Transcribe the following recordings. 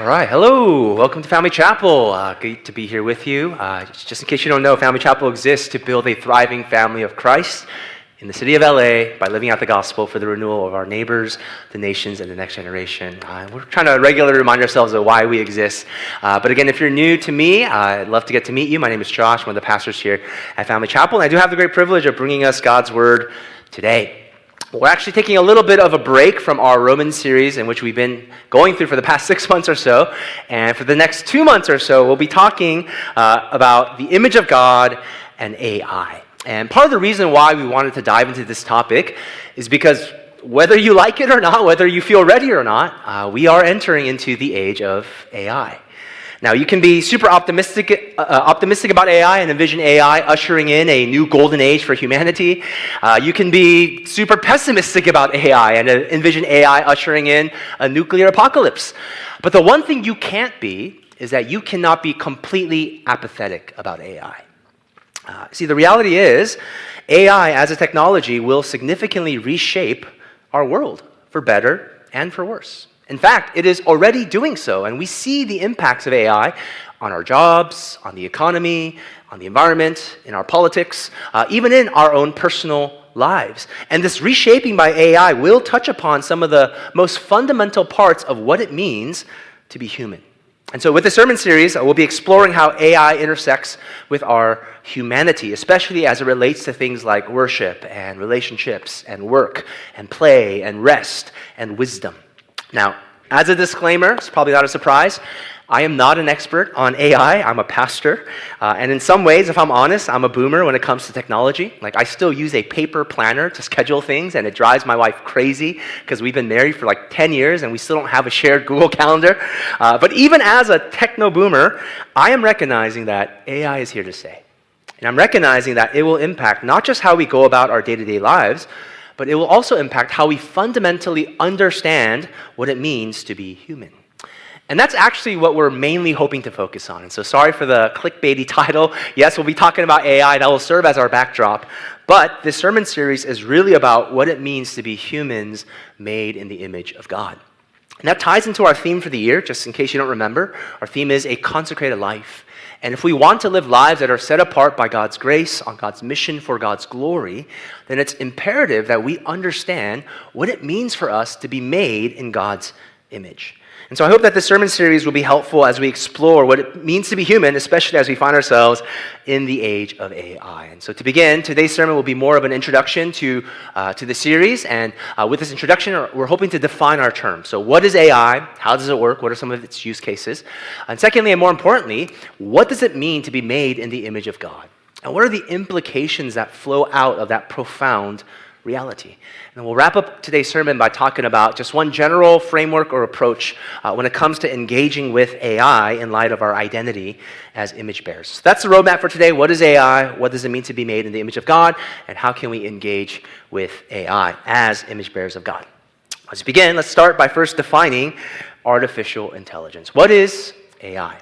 All right, hello, welcome to Family Chapel. Great to be here with you. Just in case you don't know, Family Chapel exists to build a thriving family of Christ in the city of LA by living out the gospel for the renewal of our neighbors, the nations, and the next generation. We're trying to regularly remind ourselves of why we exist. But again, if you're new to me, I'd love to get to meet you. My name is Josh, one of the pastors here at Family Chapel, and I do have the great privilege of bringing us God's Word today. We're actually taking a little bit of a break from our Romans series in which we've been going through for the past 6 months or so. And for the next 2 months or so, we'll be talking about the image of God and AI. And part of the reason why we wanted to dive into this topic is because whether you like it or not, whether you feel ready or not, we are entering into the age of AI. Now, you can be super optimistic about AI and envision AI ushering in a new golden age for humanity. You can be super pessimistic about AI and envision AI ushering in a nuclear apocalypse. But the one thing you can't be is that you cannot be completely apathetic about AI. See, the reality is AI as a technology will significantly reshape our world for better and for worse. In fact, it is already doing so, and we see the impacts of AI on our jobs, on the economy, on the environment, in our politics, even in our own personal lives. And this reshaping by AI will touch upon some of the most fundamental parts of what it means to be human. And so with the sermon series, we'll be exploring how AI intersects with our humanity, especially as it relates to things like worship and relationships and work and play and rest and wisdom. Now, as a disclaimer, it's probably not a surprise, I am not an expert on AI. I'm a pastor. And in some ways, if I'm honest, I'm a boomer when it comes to technology. Like, I still use a paper planner to schedule things, and it drives my wife crazy because we've been married for like 10 years and we still don't have a shared Google Calendar. But even as a techno boomer, I am recognizing that AI is here to stay. And I'm recognizing that it will impact not just how we go about our day-to-day lives, but it will also impact how we fundamentally understand what it means to be human. And that's actually what we're mainly hoping to focus on. And so sorry for the clickbaity title. Yes, we'll be talking about AI. That will serve as our backdrop. But this sermon series is really about what it means to be humans made in the image of God. And that ties into our theme for the year, just in case you don't remember. Our theme is a consecrated life. And if we want to live lives that are set apart by God's grace, on God's mission for God's glory, then it's imperative that we understand what it means for us to be made in God's image. And so I hope that this sermon series will be helpful as we explore what it means to be human, especially as we find ourselves in the age of AI. And so to begin, today's sermon will be more of an introduction to the series. And with this introduction, we're hoping to define our terms. So what is AI? How does it work? What are some of its use cases? And secondly, and more importantly, what does it mean to be made in the image of God? And what are the implications that flow out of that profound reality? And we'll wrap up today's sermon by talking about just one general framework or approach when it comes to engaging with AI in light of our identity as image bearers. So that's the roadmap for today. What is AI? What does it mean to be made in the image of God? And how can we engage with AI as image bearers of God? Let's begin. Let's start by first defining artificial intelligence. What is AI?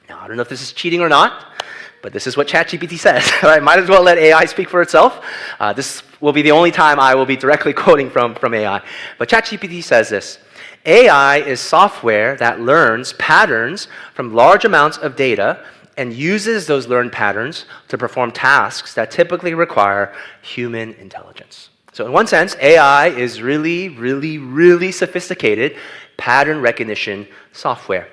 Now, I don't know if this is cheating or not, but this is what ChatGPT says. I might as well let AI speak for itself. This will be the only time I will be directly quoting from AI. But ChatGPT says this: AI is software that learns patterns from large amounts of data and uses those learned patterns to perform tasks that typically require human intelligence. So in one sense, AI is really sophisticated pattern recognition software.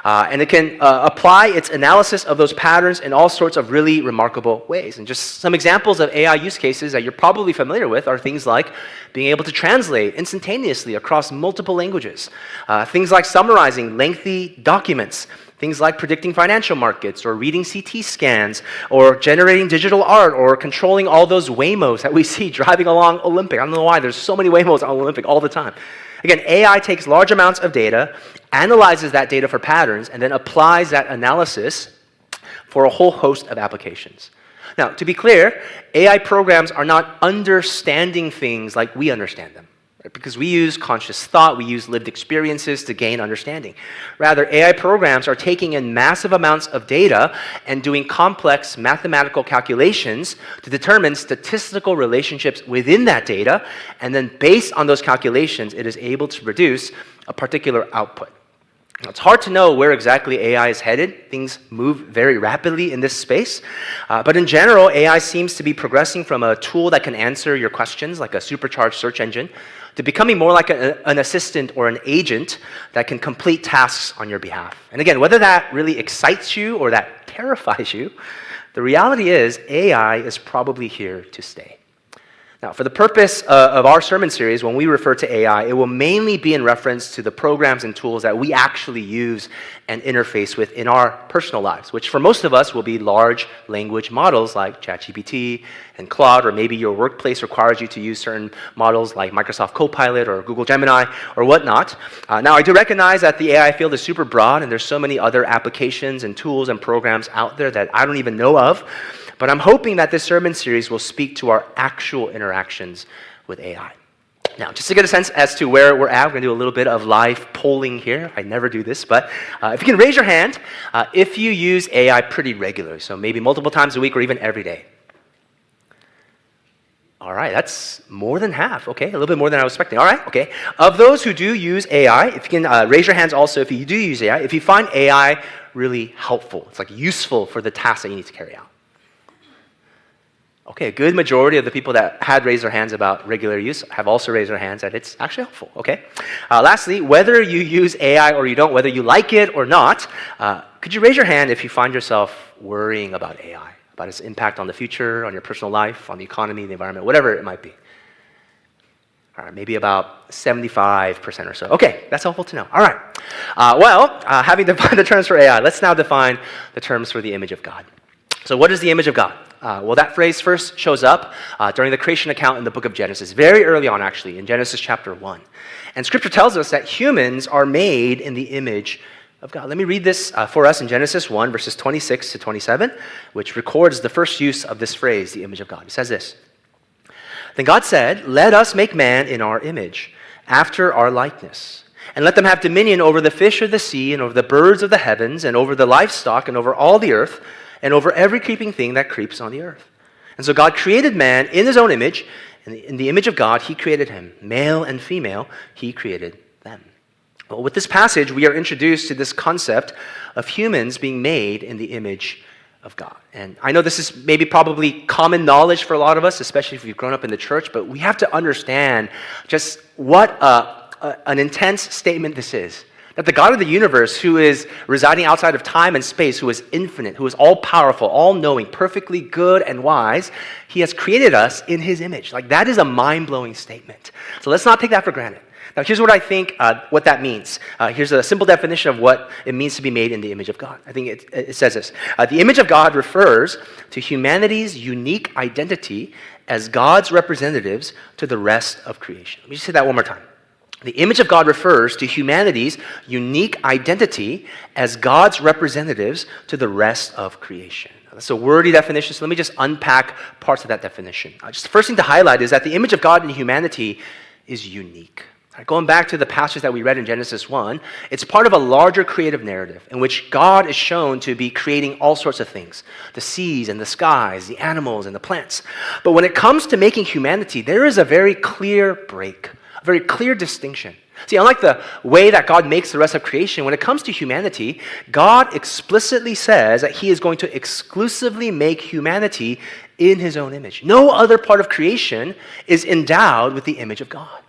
And it can apply its analysis of those patterns in all sorts of really remarkable ways. And just some examples of AI use cases that you're probably familiar with are things like being able to translate instantaneously across multiple languages, things like summarizing lengthy documents, things like predicting financial markets or reading CT scans or generating digital art or controlling all those Waymos that we see driving along Olympic. I don't know why, there's so many Waymos on Olympic all the time. Again, AI takes large amounts of data, analyzes that data for patterns, and then applies that analysis for a whole host of applications. Now, to be clear, AI programs are not understanding things like we understand them, right? Because we use conscious thought, we use lived experiences to gain understanding. Rather, AI programs are taking in massive amounts of data and doing complex mathematical calculations to determine statistical relationships within that data, and then based on those calculations, it is able to produce a particular output. It's hard to know where exactly AI is headed. Things move very rapidly in this space. But in general, AI seems to be progressing from a tool that can answer your questions, like a supercharged search engine, to becoming more like an assistant or an agent that can complete tasks on your behalf. And again, whether that really excites you or that terrifies you, the reality is AI is probably here to stay. Now, for the purpose of our sermon series, when we refer to AI, it will mainly be in reference to the programs and tools that we actually use and interface with in our personal lives, which for most of us will be large language models like ChatGPT and Claude, or maybe your workplace requires you to use certain models like Microsoft Copilot or Google Gemini or whatnot. Now, I do recognize that the AI field is super broad, and there's so many other applications and tools and programs out there that I don't even know of. But I'm hoping that this sermon series will speak to our actual interactions with AI. Now, just to get a sense as to where we're at, we're going to do a little bit of live polling here. I never do this, but if you can raise your hand if you use AI pretty regularly, so maybe multiple times a week or even every day. All right, that's more than half. Okay, a little bit more than I was expecting. All right, okay. Of those who do use AI, if you can raise your hands also if you do use AI, if you find AI really helpful, it's like useful for the task that you need to carry out. Okay, a good majority of the people that had raised their hands about regular use have also raised their hands that it's actually helpful, okay? Lastly, whether you use AI or you don't, whether you like it or not, could you raise your hand if you find yourself worrying about AI, about its impact on the future, on your personal life, on the economy, the environment, whatever it might be? All right, maybe about 75% or so. Okay, that's helpful to know. All right. Having defined the terms for AI, let's now define the terms for the image of God. So what is the image of God? That phrase first shows up during the creation account in the book of Genesis, very early on actually, in Genesis chapter 1. And Scripture tells us that humans are made in the image of God. Let me read this for us in Genesis 1, verses 26 to 27, which records the first use of this phrase, the image of God. It says this: "Then God said, 'Let us make man in our image, after our likeness, and let them have dominion over the fish of the sea, and over the birds of the heavens, and over the livestock, and over all the earth, and over every creeping thing that creeps on the earth.' And so God created man in his own image, and in the image of God he created him. Male and female he created them." Well, with this passage, we are introduced to this concept of humans being made in the image of God. And I know this is maybe probably common knowledge for a lot of us, especially if you've grown up in the church, but we have to understand just what an intense statement this is. That the God of the universe, who is residing outside of time and space, who is infinite, who is all-powerful, all-knowing, perfectly good and wise, he has created us in his image. Like, that is a mind-blowing statement. So let's not take that for granted. Now, here's what I think what that means. Here's a simple definition of what it means to be made in the image of God. I think it says this. The image of God refers to humanity's unique identity as God's representatives to the rest of creation. Let me just say that one more time. The image of God refers to humanity's unique identity as God's representatives to the rest of creation. That's a wordy definition, so let me just unpack parts of that definition. Just the first thing to highlight is that the image of God in humanity is unique. Going back to the passage that we read in Genesis 1, it's part of a larger creative narrative in which God is shown to be creating all sorts of things, the seas and the skies, the animals and the plants. But when it comes to making humanity, there is a very clear break, a very clear distinction. See, unlike the way that God makes the rest of creation, when it comes to humanity, God explicitly says that he is going to exclusively make humanity in his own image. No other part of creation is endowed with the image of God.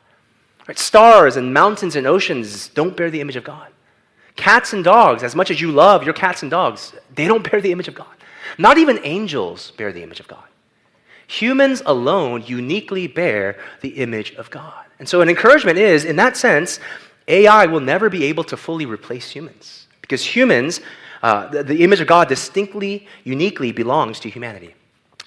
Right? Stars and mountains and oceans don't bear the image of God. Cats and dogs, as much as you love your cats and dogs, they don't bear the image of God. Not even angels bear the image of God. Humans alone uniquely bear the image of God. And so an encouragement is, in that sense, AI will never be able to fully replace humans, because humans, the image of God distinctly, uniquely belongs to humanity.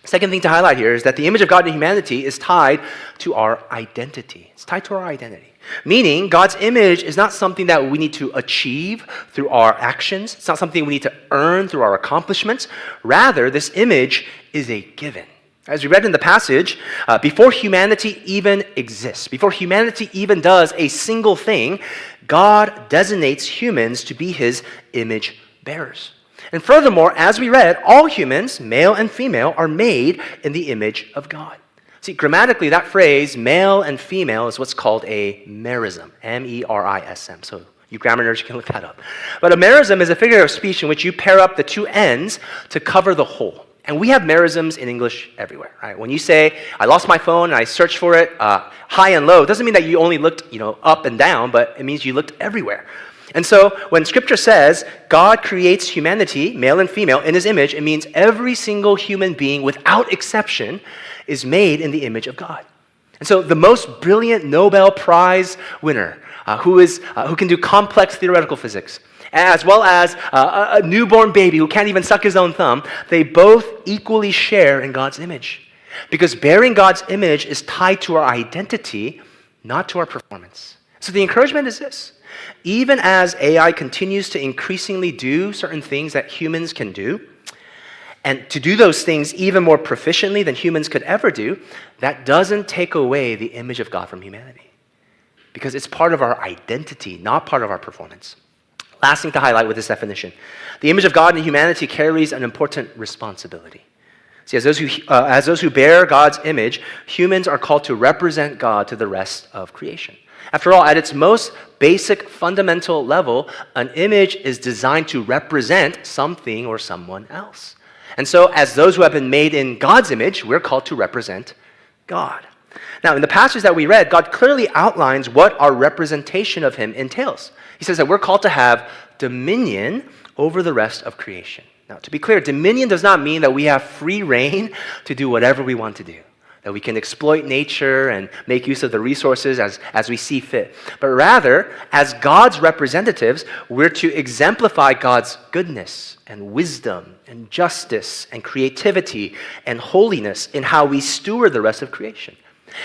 Second thing to highlight here is that the image of God in humanity is tied to our identity. It's tied to our identity. Meaning, God's image is not something that we need to achieve through our actions. It's not something we need to earn through our accomplishments. Rather, this image is a given. As we read in the passage, before humanity even exists, before humanity even does a single thing, God designates humans to be his image bearers. And furthermore, as we read, all humans, male and female, are made in the image of God. See, grammatically, that phrase, male and female, is what's called a merism, M-E-R-I-S-M. So You grammar nerds, you can look that up. But a merism is a figure of speech in which you pair up the two ends to cover the whole. And we have merisms in English everywhere, right? When you say, I lost my phone and I searched for it, high and low, it doesn't mean that you only looked, up and down, but it means you looked everywhere. And so when Scripture says God creates humanity, male and female, in his image, it means every single human being, without exception, is made in the image of God. And so the most brilliant Nobel Prize winner, who can do complex theoretical physics, as well as a newborn baby who can't even suck his own thumb, they both equally share in God's image. Because bearing God's image is tied to our identity, not to our performance. So the encouragement is this. Even as AI continues to increasingly do certain things that humans can do, and to do those things even more proficiently than humans could ever do, that doesn't take away the image of God from humanity. Because it's part of our identity, not part of our performance. Last thing to highlight with this definition. The image of God in humanity carries an important responsibility. See, as those who bear God's image, humans are called to represent God to the rest of creation. After all, at its most basic fundamental level, an image is designed to represent something or someone else. And so, as those who have been made in God's image, we're called to represent God. Now, in the passage that we read, God clearly outlines what our representation of him entails. He says that we're called to have dominion over the rest of creation. Now, to be clear, dominion does not mean that we have free reign to do whatever we want to do, that we can exploit nature and make use of the resources as we see fit. But rather, as God's representatives, we're to exemplify God's goodness and wisdom and justice and creativity and holiness in how we steward the rest of creation.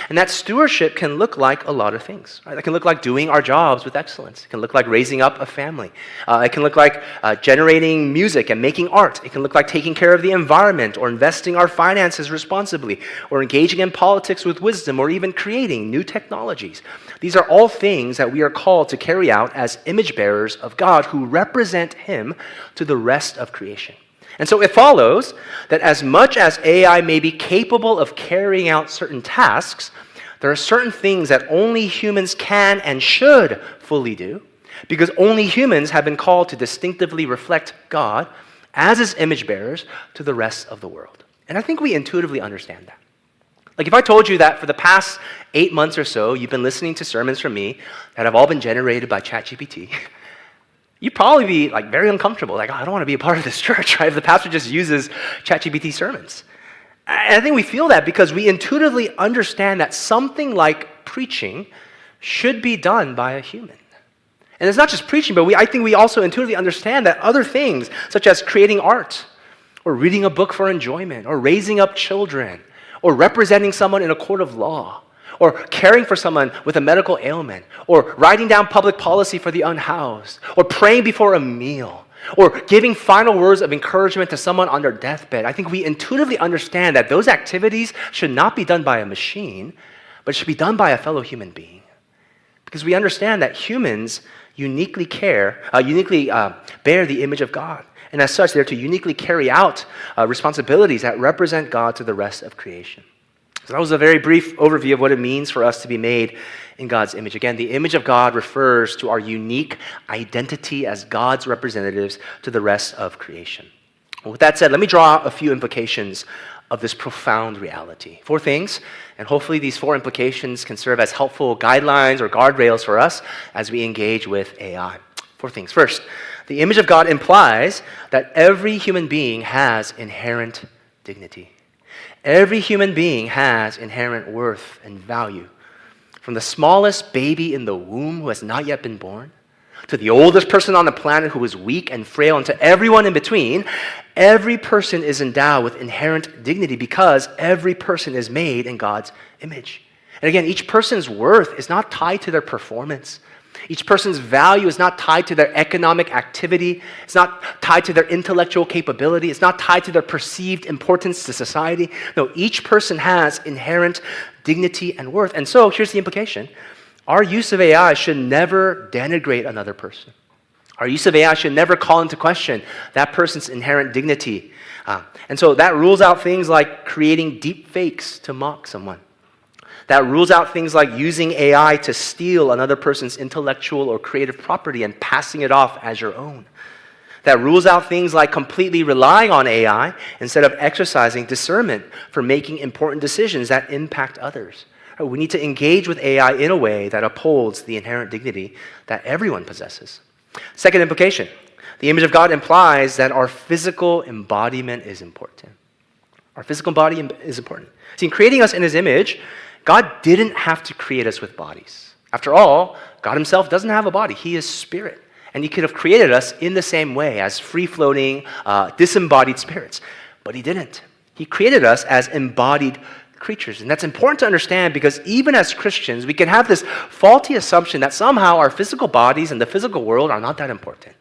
And that stewardship can look like a lot of things. Right? It can look like doing our jobs with excellence. It can look like raising up a family. It can look like generating music and making art. It can look like taking care of the environment or investing our finances responsibly or engaging in politics with wisdom or even creating new technologies. These are all things that we are called to carry out as image bearers of God who represent him to the rest of creation. And so it follows that as much as AI may be capable of carrying out certain tasks, there are certain things that only humans can and should fully do, because only humans have been called to distinctively reflect God as his image bearers to the rest of the world. And I think we intuitively understand that. Like if I told you that for the past 8 months or so, you've been listening to sermons from me that have all been generated by ChatGPT, you'd probably be like very uncomfortable. Like, oh, I don't want to be a part of this church, right? If the pastor just uses ChatGPT sermons. And I think we feel that because we intuitively understand that something like preaching should be done by a human. And it's not just preaching, but I think we also intuitively understand that other things, such as creating art, or reading a book for enjoyment, or raising up children, or representing someone in a court of law, or caring for someone with a medical ailment, or writing down public policy for the unhoused, or praying before a meal, or giving final words of encouragement to someone on their deathbed. I think we intuitively understand that those activities should not be done by a machine, but should be done by a fellow human being. Because we understand that humans uniquely bear the image of God. And as such, they're to uniquely carry out responsibilities that represent God to the rest of creation. So that was a very brief overview of what it means for us to be made in God's image. Again, the image of God refers to our unique identity as God's representatives to the rest of creation. Well, with that said, let me draw out a few implications of this profound reality. 4 things, and hopefully these 4 implications can serve as helpful guidelines or guardrails for us as we engage with AI. 4 things. First, the image of God implies that every human being has inherent dignity. Every human being has inherent worth and value. From the smallest baby in the womb who has not yet been born, to the oldest person on the planet who is weak and frail, and to everyone in between, every person is endowed with inherent dignity because every person is made in God's image. And again, each person's worth is not tied to their performance. Each person's value is not tied to their economic activity. It's not tied to their intellectual capability. It's not tied to their perceived importance to society. No, each person has inherent dignity and worth. And so, here's the implication. Our use of AI should never denigrate another person. Our use of AI should never call into question that person's inherent dignity. And so that rules out things like creating deep fakes to mock someone. that rules out things like using AI to steal another person's intellectual or creative property and passing it off as your own, that rules out things like completely relying on AI instead of exercising discernment for making important decisions that impact others. We need to engage with AI in a way that upholds the inherent dignity that everyone possesses. Second implication, the image of God implies that our physical embodiment is important. Our physical body is important. See, in creating us in His image, God didn't have to create us with bodies. After all, God Himself doesn't have a body. He is spirit. And He could have created us in the same way as free-floating, disembodied spirits. But He didn't. He created us as embodied creatures. And that's important to understand because even as Christians, we can have this faulty assumption that somehow our physical bodies and the physical world are not that important.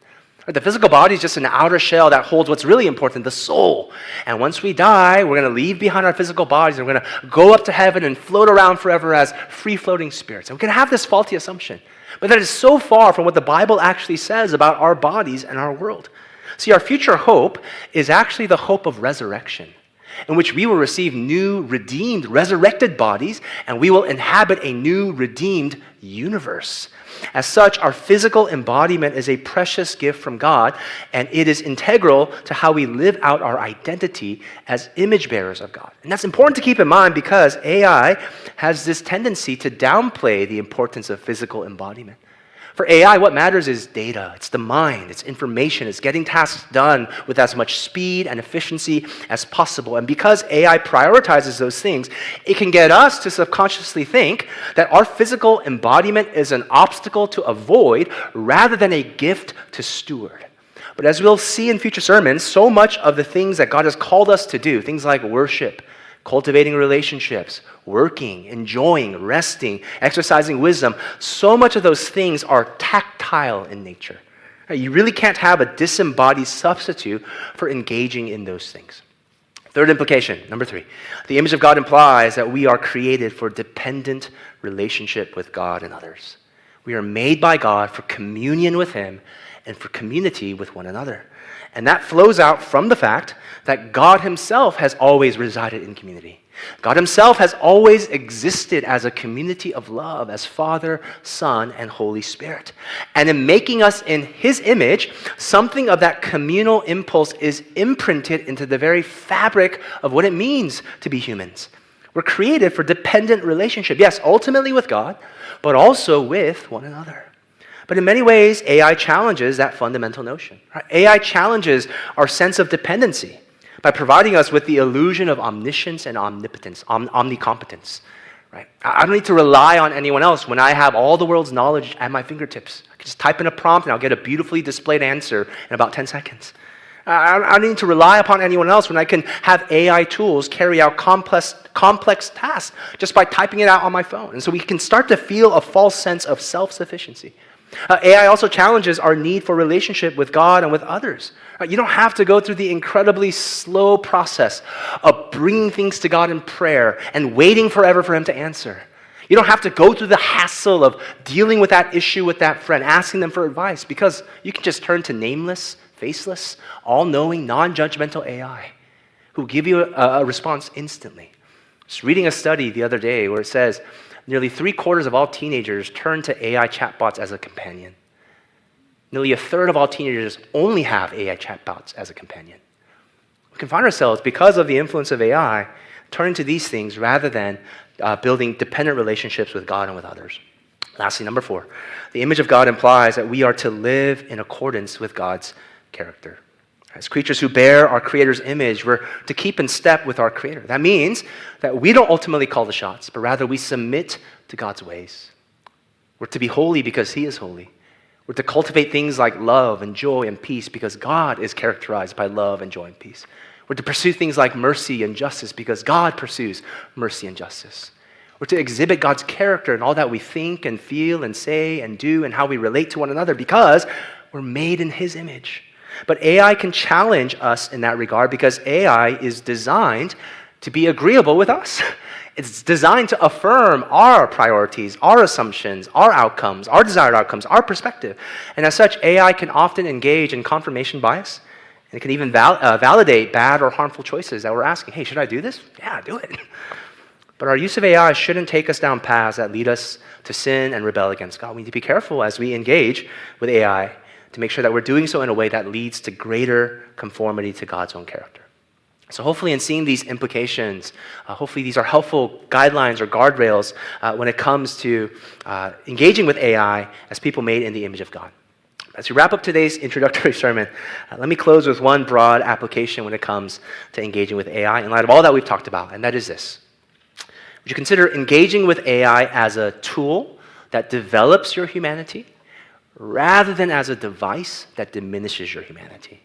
The physical body is just an outer shell that holds what's really important, the soul. And once we die, we're going to leave behind our physical bodies and we're going to go up to heaven and float around forever as free-floating spirits. And we can have this faulty assumption. But that is so far from what the Bible actually says about our bodies and our world. See, our future hope is actually the hope of resurrection, in which we will receive new, redeemed, resurrected bodies, and we will inhabit a new, redeemed universe. As such, our physical embodiment is a precious gift from God, and it is integral to how we live out our identity as image bearers of God. And that's important to keep in mind because AI has this tendency to downplay the importance of physical embodiment. For AI, what matters is data. It's the mind. It's information. It's getting tasks done with as much speed and efficiency as possible. And because AI prioritizes those things, it can get us to subconsciously think that our physical embodiment is an obstacle to avoid rather than a gift to steward. But as we'll see in future sermons, so much of the things that God has called us to do, things like worship, cultivating relationships, working, enjoying, resting, exercising wisdom, so much of those things are tactile in nature. You really can't have a disembodied substitute for engaging in those things. Third implication, number 3. The image of God implies that we are created for dependent relationship with God and others. We are made by God for communion with Him and for community with one another. And that flows out from the fact that God Himself has always resided in community. God Himself has always existed as a community of love, as Father, Son, and Holy Spirit. And in making us in His image, something of that communal impulse is imprinted into the very fabric of what it means to be humans. We're created for dependent relationship. Yes, ultimately with God, but also with one another. But in many ways, AI challenges that fundamental notion. Right? AI challenges our sense of dependency by providing us with the illusion of omniscience and omnipotence, omnicompetence. Right? I don't need to rely on anyone else when I have all the world's knowledge at my fingertips. I can just type in a prompt and I'll get a beautifully displayed answer in about 10 seconds. I don't need to rely upon anyone else when I can have AI tools carry out complex tasks just by typing it out on my phone. And so we can start to feel a false sense of self-sufficiency. AI also challenges our need for relationship with God and with others. You don't have to go through the incredibly slow process of bringing things to God in prayer and waiting forever for Him to answer. You don't have to go through the hassle of dealing with that issue with that friend, asking them for advice, because you can just turn to nameless, faceless, all-knowing, non-judgmental AI who give you a response instantly. Just reading a study the other day where it says nearly 3/4 of all teenagers turn to AI chatbots as a companion. Nearly 1/3 of all teenagers only have AI chatbots as a companion. We can find ourselves, because of the influence of AI, turning to these things rather than building dependent relationships with God and with others. Lastly, number 4, the image of God implies that we are to live in accordance with God's character. As creatures who bear our Creator's image, we're to keep in step with our Creator. That means that we don't ultimately call the shots, but rather we submit to God's ways. We're to be holy because He is holy. We're to cultivate things like love and joy and peace because God is characterized by love and joy and peace. We're to pursue things like mercy and justice because God pursues mercy and justice. We're to exhibit God's character in all that we think and feel and say and do and how we relate to one another because we're made in His image. But AI can challenge us in that regard because AI is designed to be agreeable with us. It's designed to affirm our priorities, our assumptions, our outcomes, our desired outcomes, our perspective. And as such, AI can often engage in confirmation bias, and it can even validate bad or harmful choices that we're asking. Hey, should I do this? Yeah, do it. But our use of AI shouldn't take us down paths that lead us to sin and rebel against God. We need to be careful as we engage with AI to make sure that we're doing so in a way that leads to greater conformity to God's own character. So hopefully in seeing these implications, hopefully these are helpful guidelines or guardrails when it comes to engaging with AI as people made in the image of God. As we wrap up today's introductory sermon, let me close with one broad application when it comes to engaging with AI in light of all that we've talked about, and that is this. Would you consider engaging with AI as a tool that develops your humanity rather than as a device that diminishes your humanity?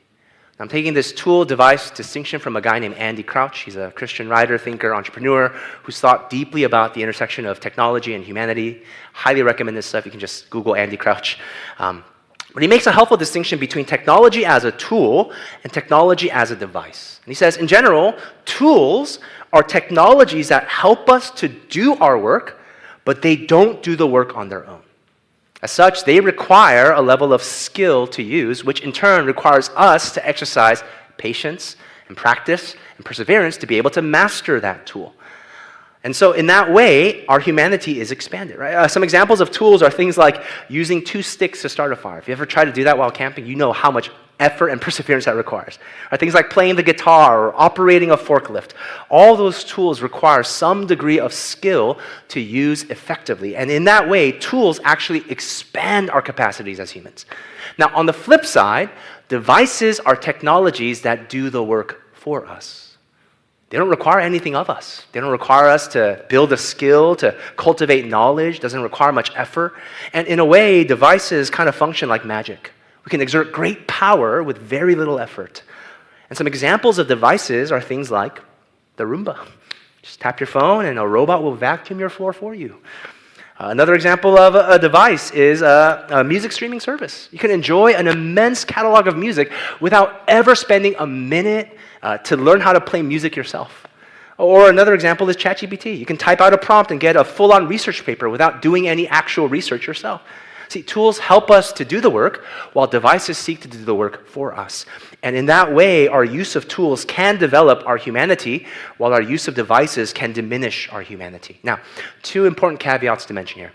I'm taking this tool-device distinction from a guy named Andy Crouch. He's a Christian writer, thinker, entrepreneur who's thought deeply about the intersection of technology and humanity. Highly recommend this stuff. You can just Google Andy Crouch. But he makes a helpful distinction between technology as a tool and technology as a device. And he says, in general, tools are technologies that help us to do our work, but they don't do the work on their own. As such, they require a level of skill to use, which in turn requires us to exercise patience and practice and perseverance to be able to master that tool. And so in that way, our humanity is expanded, right? Some examples of tools are things like using 2 sticks to start a fire. If you ever try to do that while camping, you know how much effort and perseverance that requires. Or things like playing the guitar or operating a forklift. All those tools require some degree of skill to use effectively. And in that way, tools actually expand our capacities as humans. Now, on the flip side, devices are technologies that do the work for us. They don't require anything of us. They don't require us to build a skill, to cultivate knowledge. It doesn't require much effort. And in a way, devices kind of function like magic. We can exert great power with very little effort. And some examples of devices are things like the Roomba. Just tap your phone and a robot will vacuum your floor for you. Another example of a device is a music streaming service. You can enjoy an immense catalog of music without ever spending a minute to learn how to play music yourself. Or another example is ChatGPT. You can type out a prompt and get a full-on research paper without doing any actual research yourself. See, tools help us to do the work, while devices seek to do the work for us. And in that way, our use of tools can develop our humanity, while our use of devices can diminish our humanity. Now, 2 important caveats to mention here.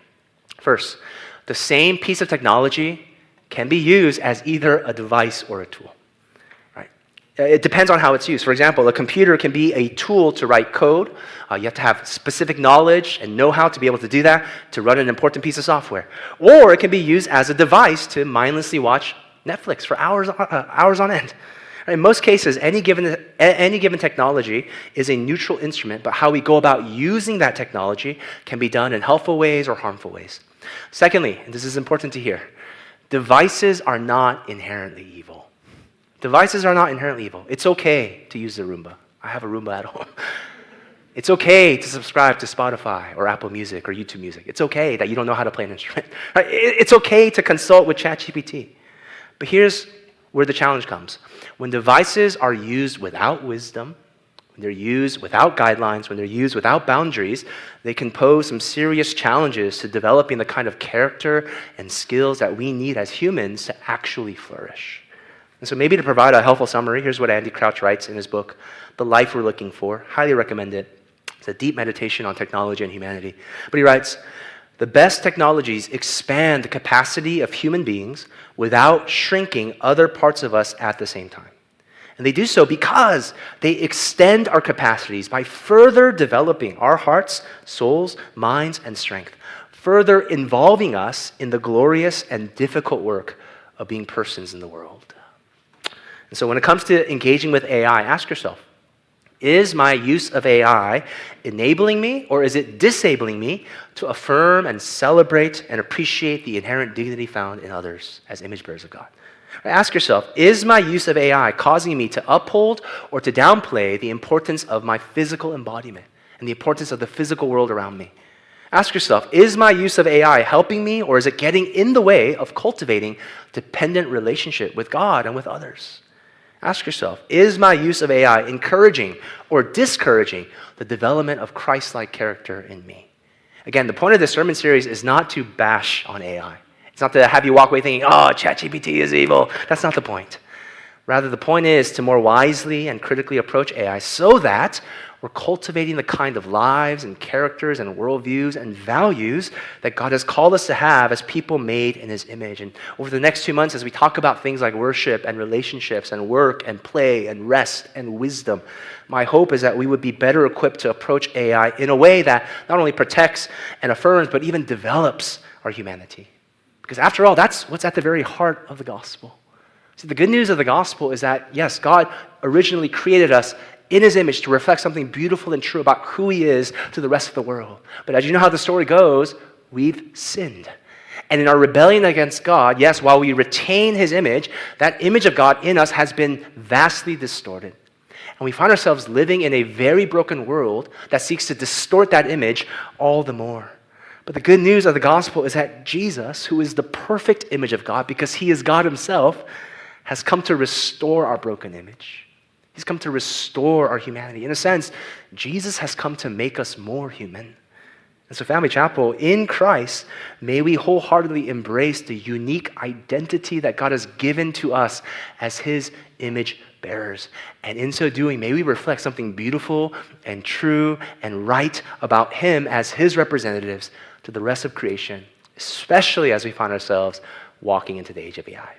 First, the same piece of technology can be used as either a device or a tool. It depends on how it's used. For example, a computer can be a tool to write code. You have to have specific knowledge and know-how to be able to do that, to run an important piece of software. Or it can be used as a device to mindlessly watch Netflix for hours on end. In most cases, any given technology is a neutral instrument, but how we go about using that technology can be done in helpful ways or harmful ways. Secondly, and this is important to hear, devices are not inherently evil. Devices are not inherently evil. It's okay to use the Roomba. I have a Roomba at home. It's okay to subscribe to Spotify or Apple Music or YouTube Music. It's okay that you don't know how to play an instrument. It's okay to consult with ChatGPT. But here's where the challenge comes. When devices are used without wisdom, when they're used without guidelines, when they're used without boundaries, they can pose some serious challenges to developing the kind of character and skills that we need as humans to actually flourish. And so maybe to provide a helpful summary, here's what Andy Crouch writes in his book, The Life We're Looking For. Highly recommend it. It's a deep meditation on technology and humanity. But he writes, the best technologies expand the capacity of human beings without shrinking other parts of us at the same time. And they do so because they extend our capacities by further developing our hearts, souls, minds, and strength, further involving us in the glorious and difficult work of being persons in the world. And so when it comes to engaging with AI, ask yourself, is my use of AI enabling me or is it disabling me to affirm and celebrate and appreciate the inherent dignity found in others as image bearers of God? Ask yourself, is my use of AI causing me to uphold or to downplay the importance of my physical embodiment and the importance of the physical world around me? Ask yourself, is my use of AI helping me or is it getting in the way of cultivating dependent relationship with God and with others? Ask yourself, is my use of AI encouraging or discouraging the development of Christ-like character in me? Again, the point of this sermon series is not to bash on AI. It's not to have you walk away thinking, oh, ChatGPT is evil. That's not the point. Rather, the point is to more wisely and critically approach AI so that we're cultivating the kind of lives and characters and worldviews and values that God has called us to have as people made in His image. And over the next 2 months, as we talk about things like worship and relationships and work and play and rest and wisdom, my hope is that we would be better equipped to approach AI in a way that not only protects and affirms, but even develops our humanity. Because after all, that's what's at the very heart of the gospel. See, the good news of the gospel is that, yes, God originally created us in His image to reflect something beautiful and true about who He is to the rest of the world. But as you know how the story goes, we've sinned. And in our rebellion against God, yes, while we retain His image, that image of God in us has been vastly distorted. And we find ourselves living in a very broken world that seeks to distort that image all the more. But the good news of the gospel is that Jesus, who is the perfect image of God, because He is God Himself, has come to restore our broken image. He's come to restore our humanity. In a sense, Jesus has come to make us more human. And so, Family Chapel, in Christ, may we wholeheartedly embrace the unique identity that God has given to us as His image bearers. And in so doing, may we reflect something beautiful and true and right about Him as His representatives to the rest of creation, especially as we find ourselves walking into the age of AI.